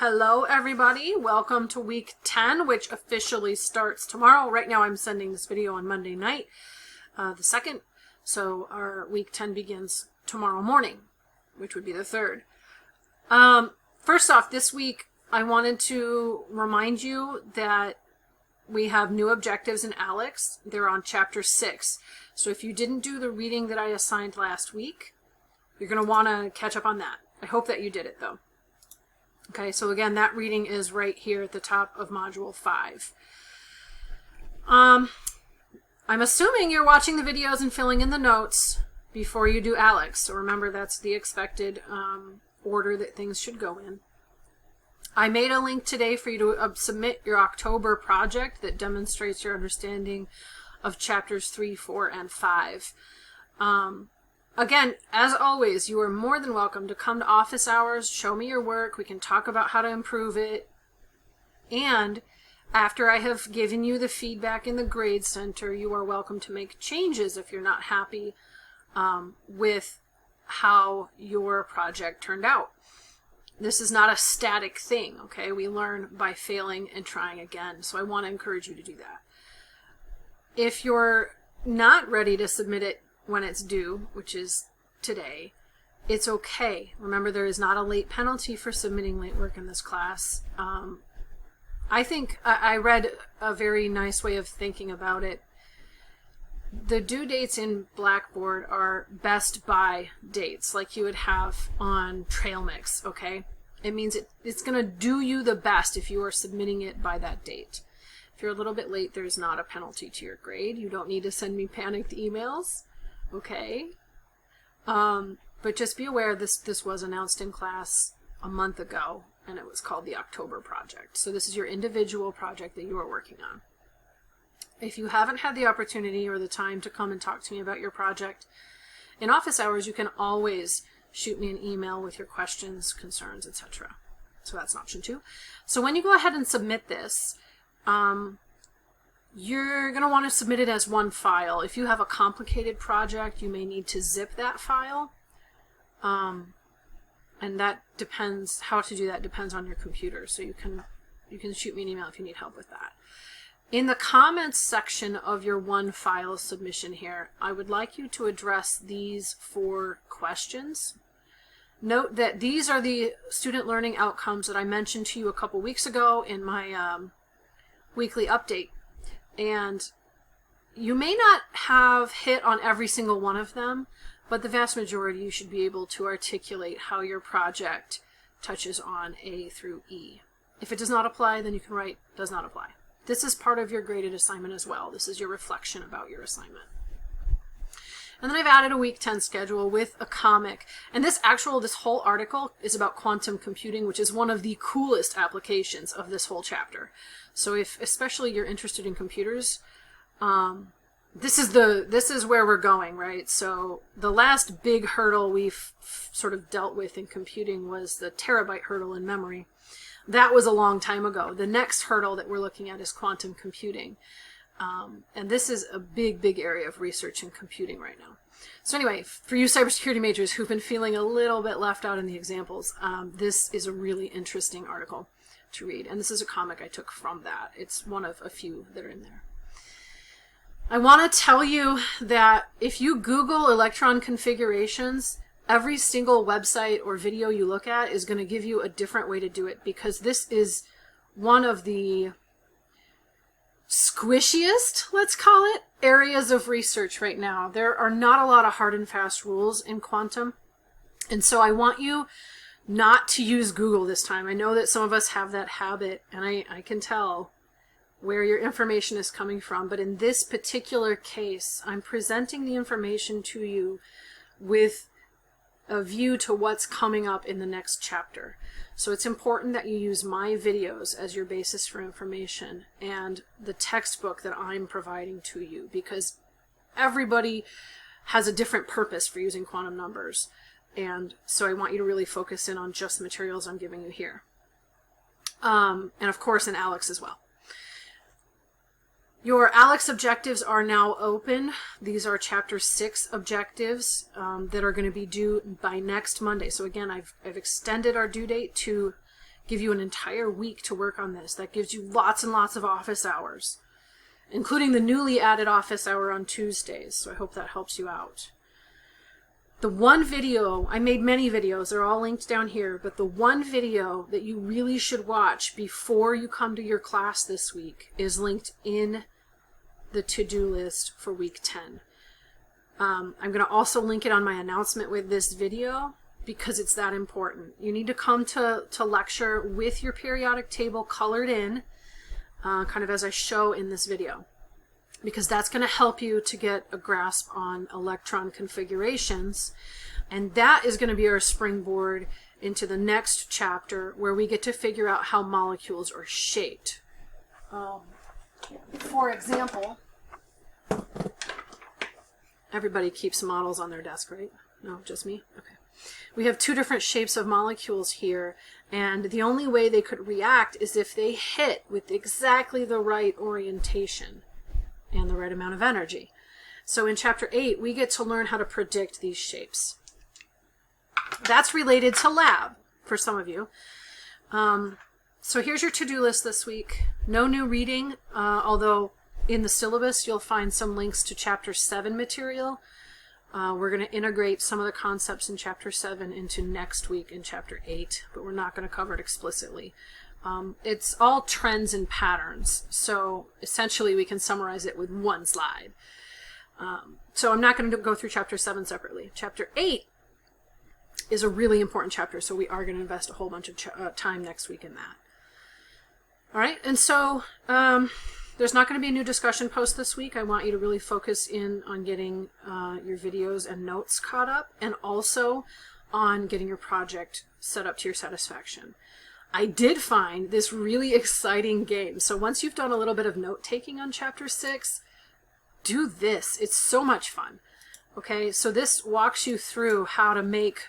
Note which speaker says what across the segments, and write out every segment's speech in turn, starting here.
Speaker 1: Hello everybody, welcome to week 10, which officially starts tomorrow. Right now I'm sending this video on Monday night, the 2nd, so our week 10 begins tomorrow morning, which would be the 3rd. First off, this week I wanted to remind you that we have new objectives in ALEKS. They're on chapter 6. So if you didn't do the reading that I assigned last week, you're going to want to catch up on that. I hope that you did it though. Okay, so again, that reading is right here at the top of Module 5. I'm assuming you're watching the videos and filling in the notes before you do ALEKS. So remember, that's the expected order that things should go in. I made a link today for you to submit your October project that demonstrates your understanding of chapters 3, 4, and 5. Again, as always, you are more than welcome to come to office hours, show me your work, we can talk about how to improve it, and after I have given you the feedback in the Grade Center, you are welcome to make changes if you're not happy with how your project turned out. This is not a static thing, okay? We learn by failing and trying again, so I want to encourage you to do that. If you're not ready to submit it when it's due, which is today, it's okay. Remember, there is not a late penalty for submitting late work in this class. I think I read a very nice way of thinking about it. The due dates in Blackboard are best by dates, like you would have on TrailMix, okay? It means it's going to do you the best if you are submitting it by that date. If you're a little bit late, there's not a penalty to your grade. You don't need to send me panicked emails. Okay, but just be aware this was announced in class a month ago, and it was called the October project. So this is your individual project that you are working on. If you haven't had the opportunity or the time to come and talk to me about your project in office hours, you can always shoot me an email with your questions, concerns, etc. So that's an option too. So when you go ahead and submit this, you're going to want to submit it as one file. If you have a complicated project, you may need to zip that file. And that depends, how to do that depends on your computer. So you can shoot me an email if you need help with that. In the comments section of your one file submission here, I would like you to address these 4 questions. Note that these are the student learning outcomes that I mentioned to you a couple weeks ago in my weekly update. And you may not have hit on every single one of them, but the vast majority you should be able to articulate how your project touches on A through E. If it does not apply, then you can write does not apply. This is part of your graded assignment as well. This is your reflection about your assignment. And then I've added a week 10 schedule with a comic. And this whole article is about quantum computing, which is one of the coolest applications of this whole chapter. So if especially you're interested in computers, this is where we're going, right? So the last big hurdle we've sort of dealt with in computing was the terabyte hurdle in memory. That was a long time ago. The next hurdle that we're looking at is quantum computing. And this is a big area of research in computing right now. So anyway, for you cybersecurity majors who've been feeling a little bit left out in the examples, this is a really interesting article to read. And this is a comic I took from that. It's one of a few that are in there. I want to tell you that if you Google electron configurations, every single website or video you look at is going to give you a different way to do it, because this is one of the squishiest, let's call it, areas of research right now. There are not a lot of hard and fast rules in quantum. And so I want you not to use Google this time. I know that some of us have that habit, and I can tell where your information is coming from. But in this particular case, I'm presenting the information to you with a view to what's coming up in the next chapter. So it's important that you use my videos as your basis for information and the textbook that I'm providing to you, because everybody has a different purpose for using quantum numbers. And so I want you to really focus in on just the materials I'm giving you here. And of course in ALEKS as well. Your ALEKS objectives are now open. These are Chapter 6 objectives that are going to be due by next Monday. So again, I've extended our due date to give you an entire week to work on this. That gives you lots and lots of office hours, including the newly added office hour on Tuesdays. So I hope that helps you out. The one video, I made many videos, they're all linked down here, but the one video that you really should watch before you come to your class this week is linked in the to-do list for week 10. I'm going to also link it on my announcement with this video because it's that important. You need to come to lecture with your periodic table colored in, kind of as I show in this video, because that's going to help you to get a grasp on electron configurations. And that is going to be our springboard into the next chapter where we get to figure out how molecules are shaped. For example, everybody keeps models on their desk, right? No, just me? Okay. We have two different shapes of molecules here, and the only way they could react is if they hit with exactly the right orientation and the right amount of energy. So in chapter 8, we get to learn how to predict these shapes. That's related to lab for some of you. So here's your to-do list this week. No new reading, although in the syllabus you'll find some links to chapter 7 material. We're going to integrate some of the concepts in chapter 7 into next week in chapter 8, but we're not going to cover it explicitly. It's all trends and patterns, so essentially we can summarize it with one slide. So I'm not going to go through chapter 7 separately. Chapter 8 is a really important chapter, so we are going to invest a whole bunch of time next week in that. All right, and so there's not going to be a new discussion post this week. I want you to really focus in on getting your videos and notes caught up, and also on getting your project set up to your satisfaction. I did find this really exciting game. So once you've done a little bit of note-taking on chapter 6, do this. It's so much fun. Okay, so this walks you through how to make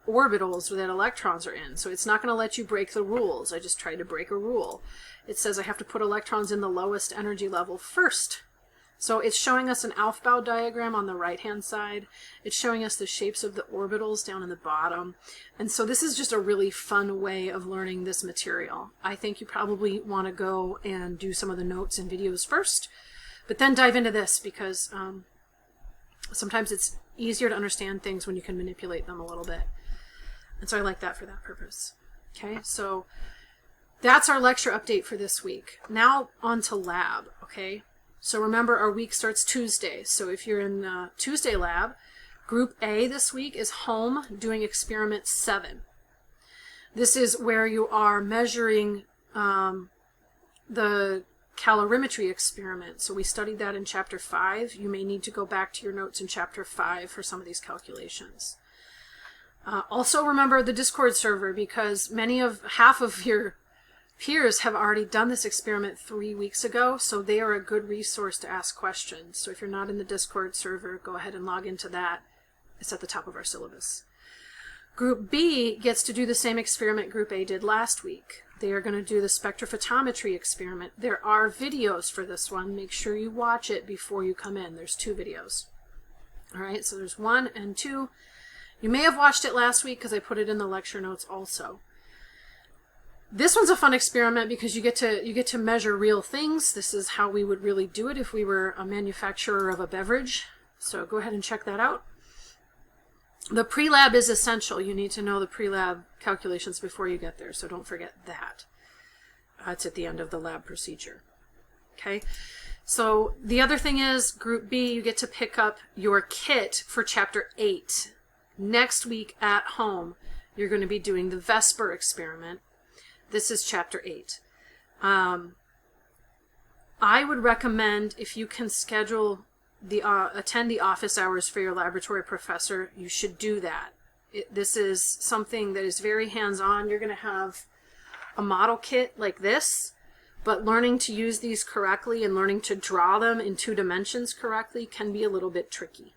Speaker 1: orbitals that electrons are in. So it's not going to let you break the rules. I just tried to break a rule. It says I have to put electrons in the lowest energy level first. So it's showing us an Aufbau diagram on the right-hand side. It's showing us the shapes of the orbitals down in the bottom. And so this is just a really fun way of learning this material. I think you probably want to go and do some of the notes and videos first, but then dive into this because sometimes it's easier to understand things when you can manipulate them a little bit. And so I like that for that purpose. Okay, so that's our lecture update for this week. Now on to lab, okay? So remember, our week starts Tuesday. So if you're in Tuesday lab, Group A this week is home doing experiment 7. This is where you are measuring the calorimetry experiment. So we studied that in chapter 5. You may need to go back to your notes in chapter 5 for some of these calculations. Also remember the Discord server, because half of your peers have already done this experiment 3 weeks ago, so they are a good resource to ask questions. So if you're not in the Discord server, go ahead and log into that. It's at the top of our syllabus. Group B gets to do the same experiment Group A did last week. They are going to do the spectrophotometry experiment. There are videos for this one. Make sure you watch it before you come in. There's 2 videos. All right, so there's 1 and 2. You may have watched it last week because I put it in the lecture notes also. This one's a fun experiment because you get to measure real things. This is how we would really do it if we were a manufacturer of a beverage. So go ahead and check that out. The pre-lab is essential. You need to know the pre-lab calculations before you get there, so don't forget that. It's at the end of the lab procedure. Okay, so the other thing is Group B, you get to pick up your kit for chapter 8. Next week at home, you're going to be doing the VESPER experiment. This is chapter 8. I would recommend, if you can schedule attend the office hours for your laboratory professor, you should do that. This is something that is very hands-on. You're going to have a model kit like this, but learning to use these correctly and learning to draw them in 2 dimensions correctly can be a little bit tricky.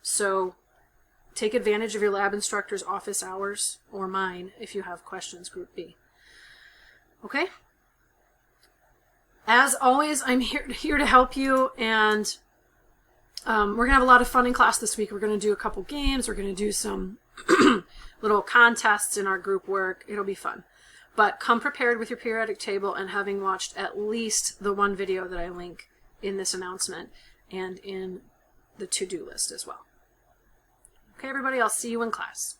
Speaker 1: So take advantage of your lab instructor's office hours, or mine if you have questions, Group B. Okay? As always, I'm here to help you, and we're going to have a lot of fun in class this week. We're going to do a couple games. We're going to do some little contests in our group work. It'll be fun. But come prepared with your periodic table and having watched at least the one video that I link in this announcement and in the to-do list as well. Okay, everybody, I'll see you in class.